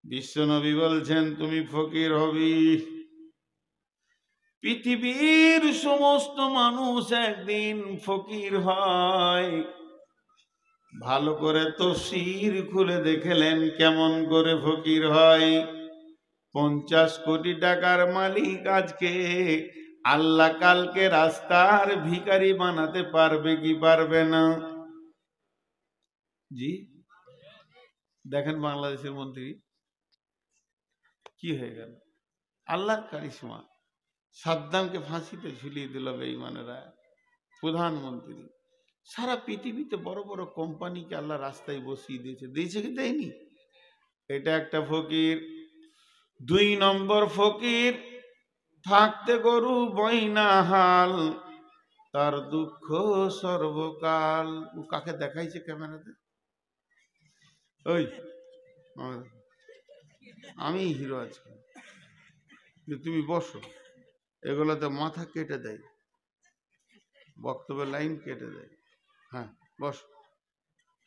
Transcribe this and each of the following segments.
বিশ্বনবী বলছেন তুমি ফকির হবি। পৃথিবীর সমস্ত মানুষ একদিন ফকির হয়। ভালো করে তফসির খুলে দেখলেন কেমন করে ফকির হয়। 50 কোটি টাকার মালিক আজকে আল্লাহ কালকে রাস্তার ভিখারি বানাতে পারবে কি পারবে না? জি দেখেন বাংলাদেশের মন্ত্রী কি হয়ে গেল, আল্লাহর কারিশমা। সাদ্দামকে ফাঁসিতে ঝুলিয়ে দিল বেঈমানেরা। প্রধানমন্ত্রী সারা পৃথিবীতে বড় বড় কোম্পানিকে আল্লাহ রাস্তায় বসিয়ে দিয়েছে, দিয়েছে কি দেয়নি? এটা একটা ফকির। 2 নম্বর ফকির, থাকতে গরু বইনা হাল, তার দুঃখ সর্বকাল। ও কাকে দেখাইছে ক্যামেরাতে? ওই আমি হিরো আজকে, তুমি বসো। এগুলোতে মাথা কেটে দেয়, বক্তব্যের লাইন কেটে দেয়। হ্যাঁ বস,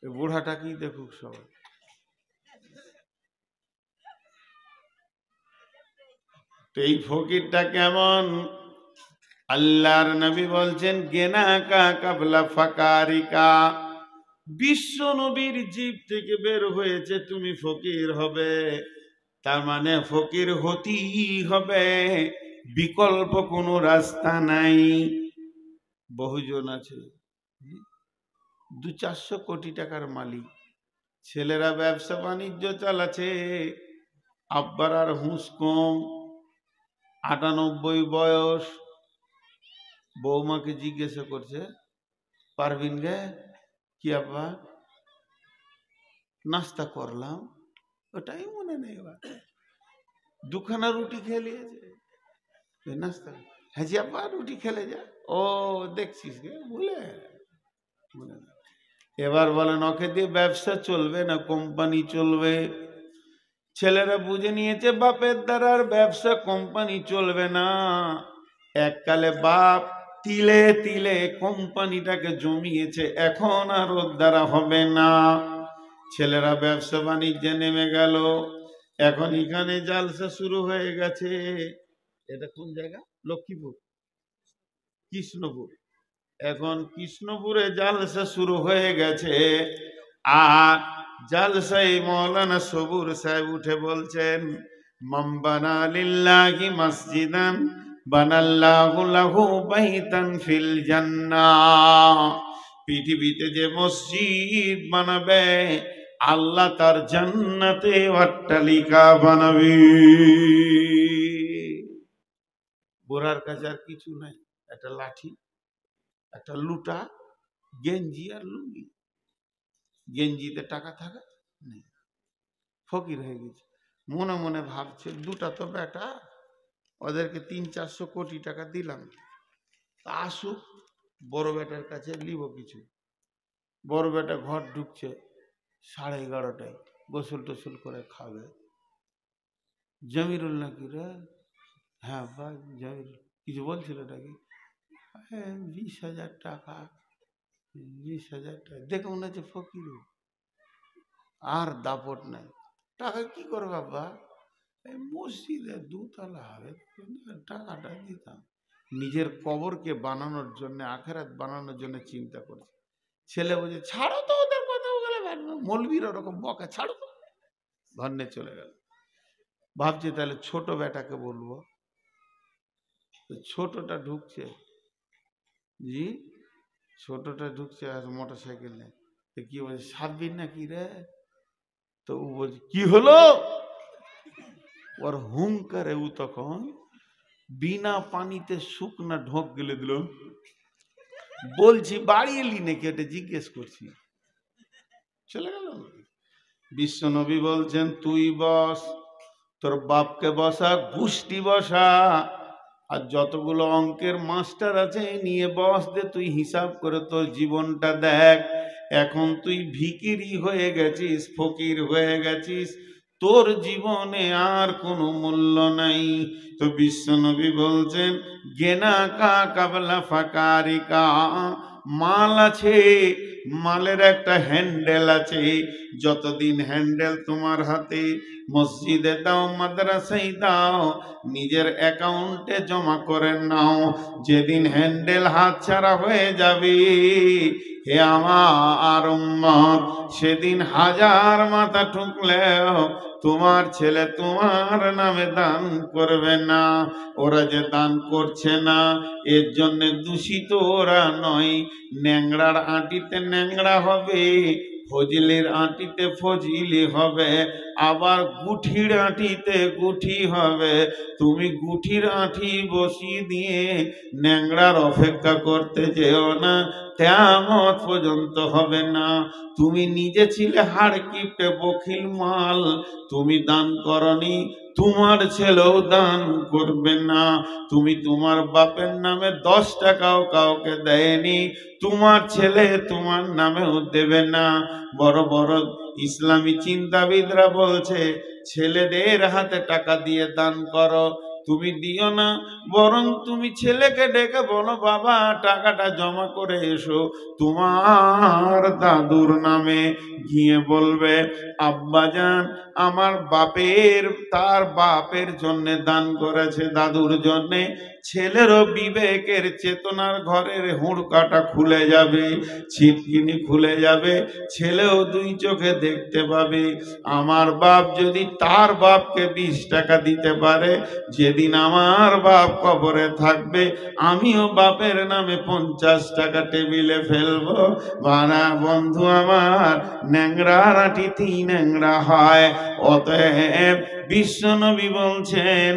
এই বুড়াটাকেই দেখুক সবাই। এই ফকিরটা কেমন? আল্লাহর নবী বলছেন গেনা কা কাবলা ফাকারিকা। বিশ্ব নবীর জীব থেকে বের হয়েছে তুমি ফকির হবে, তার মানে ফকির হতেই হবে, বিকল্প কোনো রাস্তা নাই। বহুজন আছে 200-400 কোটি টাকার মালিক, ছেলেরা ব্যবসা বাণিজ্য চালাচ্ছে, আব্বার আর হুঁশ কম, 98 বয়স। বৌমাকে জিজ্ঞাসা করছে পারবিন গে কি আব্বা নাস্তা করলাম, ওটাই মনে নেই। এবার 2খানা রুটি খেলিয়েছে নাস্তা। হ্যাঁ জি আব্বা রুটি খেলে যা, ও দেখছিস গে ভুলে মনে না। এবার বলেন ওকে দিয়ে ব্যবসা চলবে না কোম্পানি চলবে? ছেলেরা বুঝে নিয়েছে বাপের দ্বারা আর ব্যবসা কোম্পানি চলবে না। এককালে বাপ তিলে তিলে কোম্পানিটাকে জমিয়েছে, এখন আর ওর দ্বারা হবে না। ছেলেরা ব্যবসা বাণিজ্যে নেমে গেল, এখন এখানে জালসা শুরু হয়ে গেছে। এটা কোন জায়গা? লক্ষ্মীপুর, কৃষ্ণপুর। এখন কৃষ্ণপুরে জালসা শুরু হয়ে গেছে। আর জালসাই মৌলানা সবুর সাহেব উঠে বলছেন মান বানা লিল্লাহি মসজিদান বানাল্লাহু লাহু বাইতান ফিল জান্নাহ। পৃথিবীতে যে মসজিদ বানাবে আল্লাহ তার জান্নাতে অট্টালিকা বানাবে। বুড়ার কাছে আর কিছু নাই, একটা লাঠি, একটা লুটা, গেঞ্জি আর লুঙ্গি। গেঞ্জিতে টাকা থাকা নেই, ফকির হয়ে গেছে। মনে মনে ভাবছে দুটা তো বেটা, ওদেরকে 300-400 কোটি টাকা দিলাম, আসুক বড় বেটার কাছে লিব কিছু। বড় বেটা ঘর ঢুকছে 11:30টায়, গোসল টোসল করে খাবে। জমিরুল নাকি রে? হ্যাঁ ভাই জমিরুল, কিছু বলছিল নাকি? 20,000 টাকা, 20,000 টাকা দেখে মনে হচ্ছে ফকির। আর দাপট নাই, টাকা কি করবে বাবা? এই মসজিদে 2 তলা হবে, টাকাটা দিতাম। নিজের কবরকে বানানোর জন্য, আখেরাত বানানোর জন্য চিন্তা করছে। ছেলে বলছে ছাড়ো তো ওদের কথা, ওগুলো মৌলবীর ওরকম বকা, ছাড়ো তো। ধন্যে চলে গেল। ভাবছে তাহলে ছোট বেটাকে বলবো। ছোটটা ঢুকছে, জি ছোটটা ঢুকছে আর মোটর সাইকেল নেই। কি বলছে সাববিন নাকি রে? তো ও বলছে কি হলো? ওর হুঙ্কারে ও তখন বিনা পানিতে শুকনা ঢোক গেলে দিল। বলছি বাড়ি এলি নাকি এটা জিজ্ঞেস করছি, চলে গেল। বিশ্ব নবী বলছেন তুই বস, তোর বাপকে বসা, গোষ্ঠী বসা, আর যতগুলো অঙ্কের মাস্টার আছে নিয়ে বস দে, তুই হিসাব করে তোর জীবনটা দেখ। এখন তুই ভিখিরি হয়ে গেছিস, ফকির হয়ে গেছিস, তোর জীবনে আর কোনো মূল্য নাই। তো বিশ্বনবী বলছেন গেনা কা কাবলা ফাকারিকা, মাল আছে মালের একটা হ্যান্ডেল আছে। যতদিন হ্যান্ডেল তোমার হাতে, মসজিদে দাও, মাদ্রাসায় দাও, নিজের অ্যাকাউন্টে জমা করে নাও। যেদিন হ্যান্ডেল হাতছাড়া হয়ে যাবে, হে আমার উম্মত, সেদিন হাজার মাথা ঠুকলেও তোমার ছেলে তোমার নামে দান করবে না। ওরা যে দান করছে না, এর জন্য দূষিত ওরা নয়। ন্যাংড়ার আঁটিতে ন্যাংড়া হবে, ফজলির আঁটিতে ফজলি হবে, আবার গুঠির আঁটিতে গুঠি হবে। তুমি গুঠির আঁটি বসিয়ে দিয়ে ন্যাংড়ার অপেক্ষা করতে যেও না, কিয়ামত পর্যন্ত হবে না। তুমি নিজে ছিলে হাড় কিপটে বখিল মাল, তুমি দান করনি, তোমার ছেলেও দান করবে না। তুমি তোমার বাপের নামে 10 টাকাও কাউকে দেয়নি, তোমার ছেলে তোমার নামেও দেবে না। বড় বড় ইসলামী চিন্তাবিদরা বলছে ছেলেদের হাতে টাকা দিয়ে দান করো। তুমি দিও না, বরং তুমি ছেলেকে ডেকে বলো, বাবা টাকাটা জমা করে এসো তোমার দাদুর নামে। গিয়ে বলবে, আব্বাজান আমার বাপের, তার বাপের জন্য দান করেছে, দাদুর জন্যে। ছেলেরও বিবেকের চেতনার ঘরের হুড়কাটা খুলে যাবে, ছিটকিনি খুলে যাবে, ছেলেও 2 চোখে দেখতে পাবে। আমার বাপ যদি তার বাপকে 20 টাকা দিতে পারে, যেদিন আমার বাপ কবরে থাকবে আমিও বাপের নামে 50 টাকা টেবিলে ফেলবো। বানা বন্ধু আমার, ন্যাংরার আঁটিতেই ন্যাংরা হয়। অতএব বিশ্বনবী বলছেন,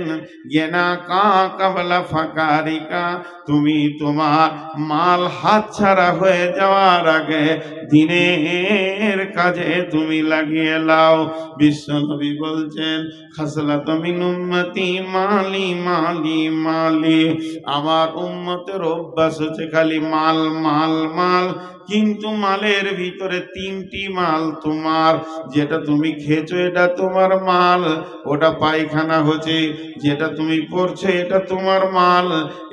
গেনা কা কাবলা ফাকারিকা, তুমি তোমার মাল হাতছাড়া হয়ে যাওয়ার আগে দিনের কাজে তুমি লাগিয়ে লাও। বিশ্বনবী বলছেন, খাসলাতু মিন উম্মতি মালি মালি মালি, আমার উম্মতের অভ্যাস হচ্ছে খালি মাল মাল মাল। কিন্তু মালের ভিতরে 3টি মাল তোমার। যেটা তুমি খেয়েছো এটা তোমার মাল, ওটা পায়খানা হচ্ছে। যেটা তুমি পড়ছো এটা তোমার মাল,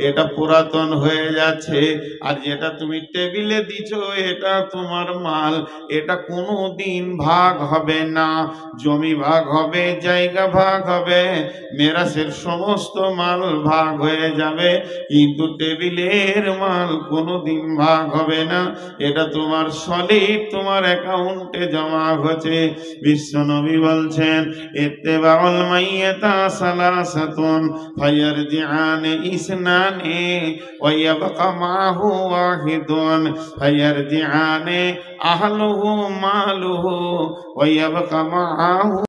এটা পুরাতন হয়ে যাচ্ছে। আর যেটা তুমি টেবিলে দিছো এটা তোমার মাল, এটা কোনো দিন ভাগ হবে না। জমি ভাগ হবে, জায়গা ভাগ হবে, মেরাসের সমস্ত মাল ভাগ হয়ে যাবে, কিন্তু টেবিলের মাল কোনো দিন ভাগ হবে না। এটা তোমার সলিড, তোমার অ্যাকাউন্টে জমা হচ্ছে। বিশ্বনবী বলছেন, ইত্তেবাউল মাইয়াতা সালাসাতুন ফায়ারজিআন ইসনানি ওয়া ইয়াবকা মাহু ওয়াহিদুন ফায়ারজিআন আহলুহু মালুহু ওয়া ইয়াবকা মাহু